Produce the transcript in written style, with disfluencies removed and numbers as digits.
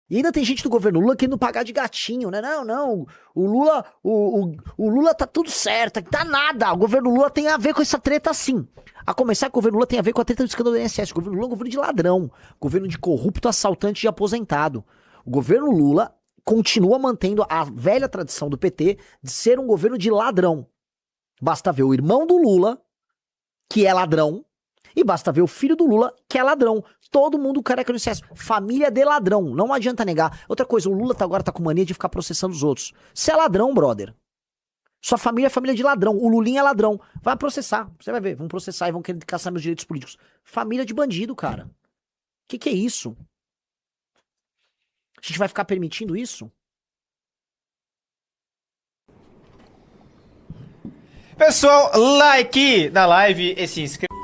E ainda tem gente do governo Lula querendo pagar de gatinho, né? Não, não, o Lula, o Lula tá tudo certo, tá nada. O governo Lula tem a ver com essa treta sim. A começar que o governo Lula tem a ver com a treta do escândalo do INSS. O governo Lula é um governo de ladrão, governo de corrupto, assaltante e aposentado. O governo Lula continua mantendo a velha tradição do PT de ser um governo de ladrão. Basta ver o irmão do Lula, que é ladrão, e basta ver o filho do Lula, que é ladrão. Todo mundo careca no excesso. Família de ladrão. Não adianta negar. Outra coisa, o Lula agora tá com mania de ficar processando os outros. Você é ladrão, brother. Sua família é família de ladrão. O Lulinha é ladrão. Vai processar. Você vai ver. Vão processar e vão querer caçar meus direitos políticos. Família de bandido, cara. Que é isso? A gente vai ficar permitindo isso? Pessoal, like na live e se inscreva.